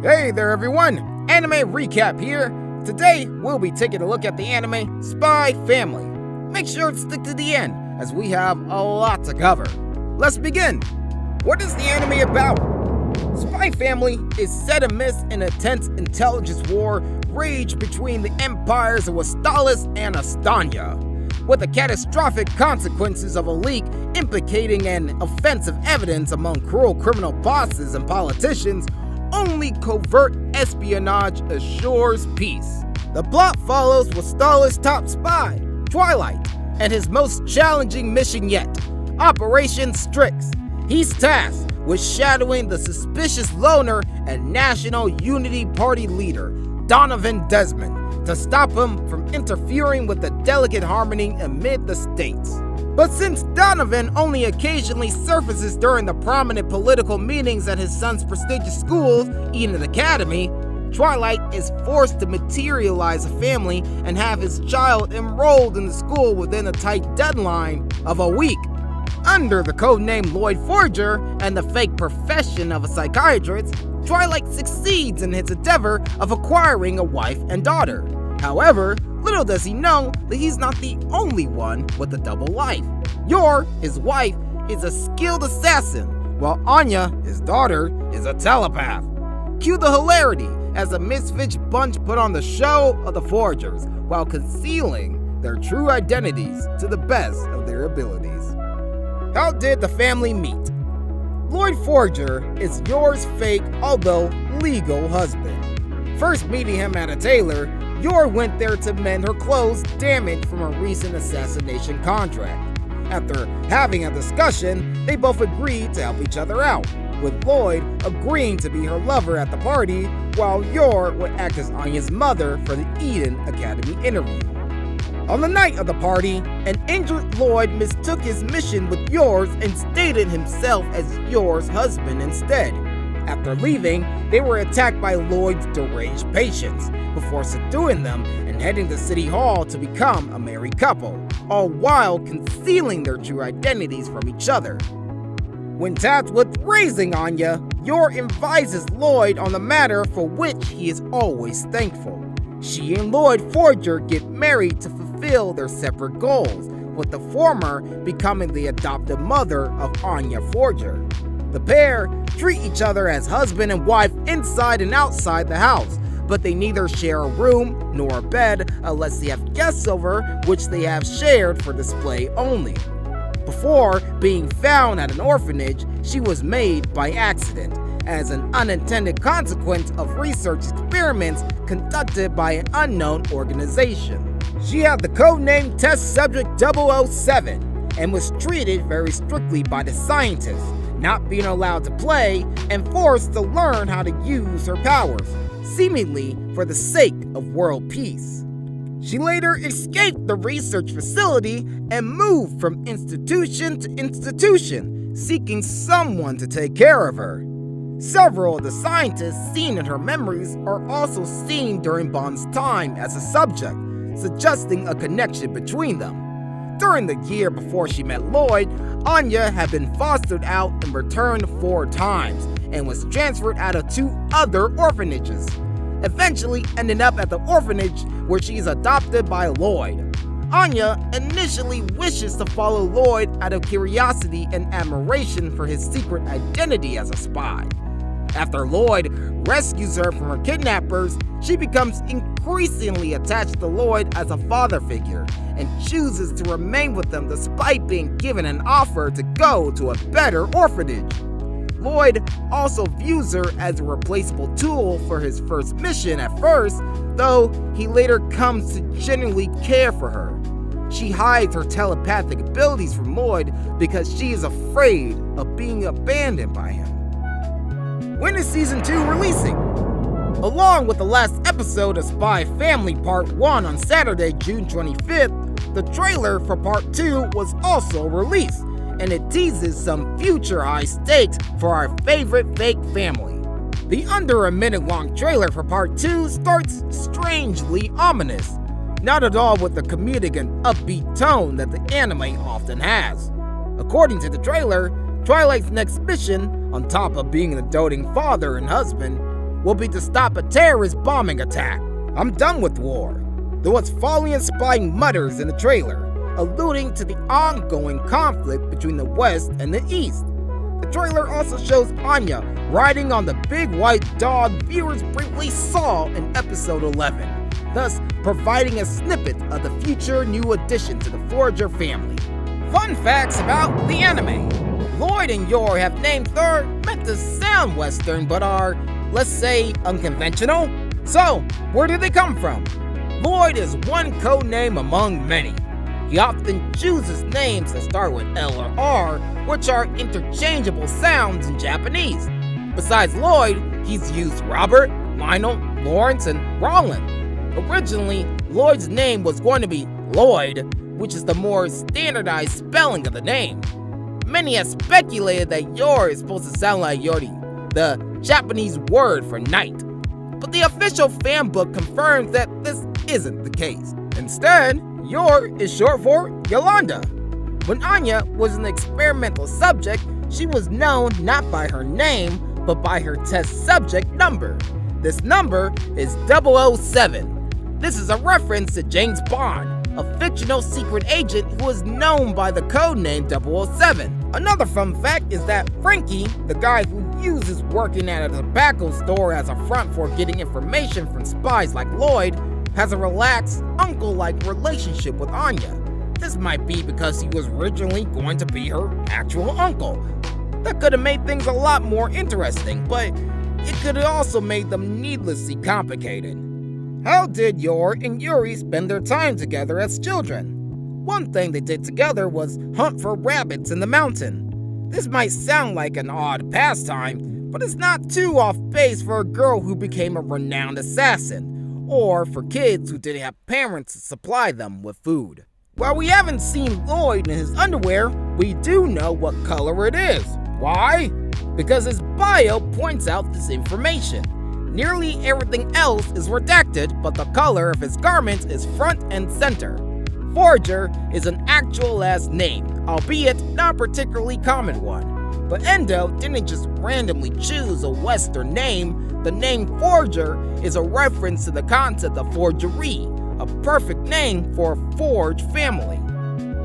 Hey there everyone, Anime Recap here. Today we'll be taking a look at the anime Spy Family. Make sure to stick to the end as we have a lot to cover. Let's begin. What is the anime about? Spy Family is set amidst an intense intelligence war raged between the empires of Westalis and Ostania, with the catastrophic consequences of a leak implicating an offensive evidence among cruel criminal bosses and politicians. Only covert espionage assures peace. The plot follows Westalis' top spy, Twilight, and his most challenging mission yet, Operation Strix. He's tasked with shadowing the suspicious loner and National Unity Party leader, Donovan Desmond, to stop him from interfering with the delicate harmony amid the states. But since Donovan only occasionally surfaces during the prominent political meetings at his son's prestigious schools, Eden Academy, Twilight is forced to materialize a family and have his child enrolled in the school within a tight deadline of a week. Under the codename Loid Forger and the fake profession of a psychiatrist, Twilight succeeds in his endeavor of acquiring a wife and daughter. However, little does he know that he's not the only one with a double life. Yor, his wife, is a skilled assassin, while Anya, his daughter, is a telepath. Cue the hilarity as the misfit bunch put on the show of the Forgers while concealing their true identities to the best of their abilities. How did the family meet? Loid Forger is Yor's fake, although legal husband. First meeting him at a tailor, Yor went there to mend her clothes damaged from a recent assassination contract. After having a discussion, they both agreed to help each other out, with Loid agreeing to be her lover at the party, while Yor would act as Anya's mother for the Eden Academy interview. On the night of the party, an injured Loid mistook his mission with Yor's and stated himself as Yor's husband instead. After leaving, they were attacked by Loid's deranged patients, before subduing them and heading to City Hall to become a married couple, all while concealing their true identities from each other. When tasked with raising Anya, Yor advises Loid on the matter for which he is always thankful. She and Loid Forger get married to fulfill their separate goals, with the former becoming the adopted mother of Anya Forger. The pair treat each other as husband and wife inside and outside the house, but they neither share a room nor a bed unless they have guests over, which they have shared for display only. Before being found at an orphanage, she was made by accident, as an unintended consequence of research experiments conducted by an unknown organization. She had the codename Test Subject 007 and was treated very strictly by the scientists, not being allowed to play and forced to learn how to use her powers, seemingly for the sake of world peace. She later escaped the research facility and moved from institution to institution, seeking someone to take care of her. Several of the scientists seen in her memories are also seen during Bond's time as a subject, suggesting a connection between them. During the year before she met Loid, Anya had been fostered out and returned 4 times, and was transferred out of 2 other orphanages, eventually ending up at the orphanage where she is adopted by Loid. Anya initially wishes to follow Loid out of curiosity and admiration for his secret identity as a spy. After Loid rescues her from her kidnappers, she becomes increasingly attached to Loid as a father figure, and chooses to remain with them despite being given an offer to go to a better orphanage. Loid also views her as a replaceable tool for his first mission at first, though he later comes to genuinely care for her. She hides her telepathic abilities from Loid because she is afraid of being abandoned by him. When is Season 2 releasing? Along with the last episode of Spy Family Part 1 on Saturday, June 25th, the trailer for Part 2 was also released, and it teases some future high stakes for our favorite fake family. The under a minute long trailer for Part 2 starts strangely ominous, not at all with the comedic and upbeat tone that the anime often has. According to the trailer, Twilight's next mission, on top of being a doting father and husband, will be to stop a terrorist bombing attack. I'm done with war. There was folly-inspiring mutters in the trailer, alluding to the ongoing conflict between the West and the East. The trailer also shows Anya riding on the big white dog viewers briefly saw in episode 11, thus providing a snippet of the future new addition to the Forger family. Fun facts about the anime. Loid and Yor have names that are meant to sound Western but are, let's say, unconventional. So, where did they come from? Loid is one code name among many. He often chooses names that start with L or R, which are interchangeable sounds in Japanese. Besides Loid, he's used Robert, Lionel, Lawrence, and Roland. Originally, Loid's name was going to be Loid, which is the more standardized spelling of the name. Many have speculated that Yor is supposed to sound like Yori, the Japanese word for night. But the official fan book confirms that this isn't the case. Instead, Yor is short for Yolanda. When Anya was an experimental subject, she was known not by her name, but by her test subject number. This number is 007. This is a reference to James Bond, a fictional secret agent who is known by the codename 007. Another fun fact is that Frankie, the guy who uses working at a tobacco store as a front for getting information from spies like Loid, has a relaxed, uncle-like relationship with Anya. This might be because he was originally going to be her actual uncle. That could have made things a lot more interesting, but it could have also made them needlessly complicated. How did Yor and Yuri spend their time together as children? One thing they did together was hunt for rabbits in the mountain. This might sound like an odd pastime, but it's not too off base for a girl who became a renowned assassin, or for kids who didn't have parents to supply them with food. While we haven't seen Loid in his underwear, we do know what color it is. Why? Because his bio points out this information. Nearly everything else is redacted, but the color of his garment is front and center. Forger is an actual last name, albeit not a particularly common one. But Endo didn't just randomly choose a Western name. The name Forger is a reference to the concept of forgery, a perfect name for a forged family.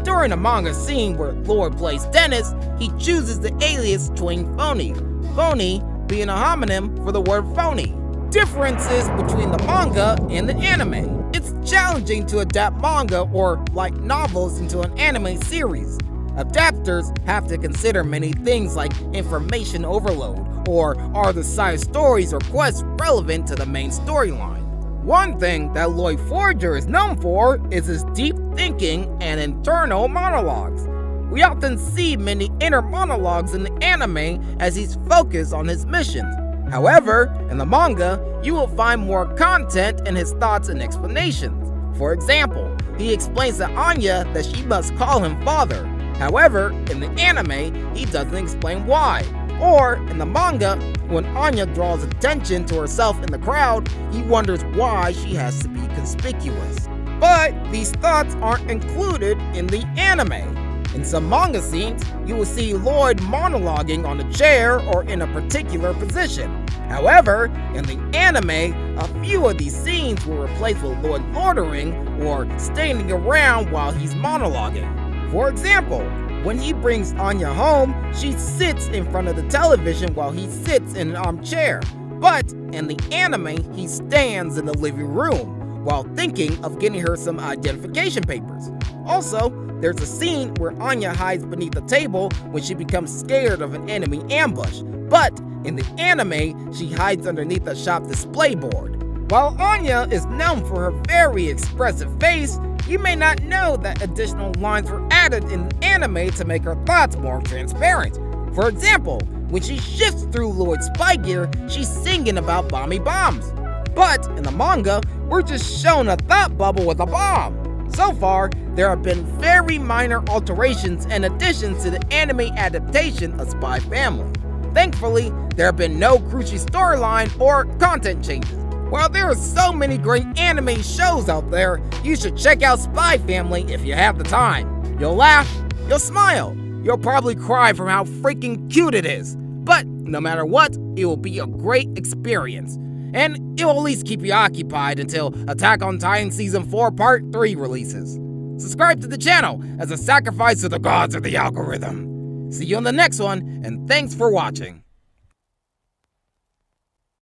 During a manga scene where Loid plays tennis, he chooses the alias Twin Phony, phony being a homonym for the word phony. Differences between the manga and the anime. It's challenging to adapt manga or light novels into an anime series. Adapters have to consider many things like information overload, or are the side stories or quests relevant to the main storyline. One thing that Loid Forger is known for is his deep thinking and internal monologues. We often see many inner monologues in the anime as he's focused on his missions. However, in the manga, you will find more content in his thoughts and explanations. For example, he explains to Anya that she must call him father. However, in the anime, he doesn't explain why. Or, in the manga, when Anya draws attention to herself in the crowd, he wonders why she has to be conspicuous. But these thoughts aren't included in the anime. In some manga scenes, you will see Loid monologuing on a chair or in a particular position. However, in the anime, a few of these scenes were replaced with Loid loitering or standing around while he's monologuing. For example, when he brings Anya home, she sits in front of the television while he sits in an armchair. But in the anime, he stands in the living room while thinking of getting her some identification papers. Also, there's a scene where Anya hides beneath a table when she becomes scared of an enemy ambush. But in the anime, she hides underneath a shop display board. While Anya is known for her very expressive face, you may not know that additional lines were added in the anime to make her thoughts more transparent. For example, when she shifts through Loid's spy gear, she's singing about bomby bombs. But in the manga, we're just shown a thought bubble with a bomb. So far, there have been very minor alterations and additions to the anime adaptation of Spy Family. Thankfully, there have been no crucial storyline or content changes. While there are so many great anime shows out there, you should check out Spy Family if you have the time. You'll laugh, you'll smile, you'll probably cry from how freaking cute it is. But no matter what, it will be a great experience. and it'll at least keep you occupied until Attack on Titan Season 4 Part 3 releases. Subscribe to the channel as a sacrifice to the gods of the algorithm. See you on the next one, and thanks for watching.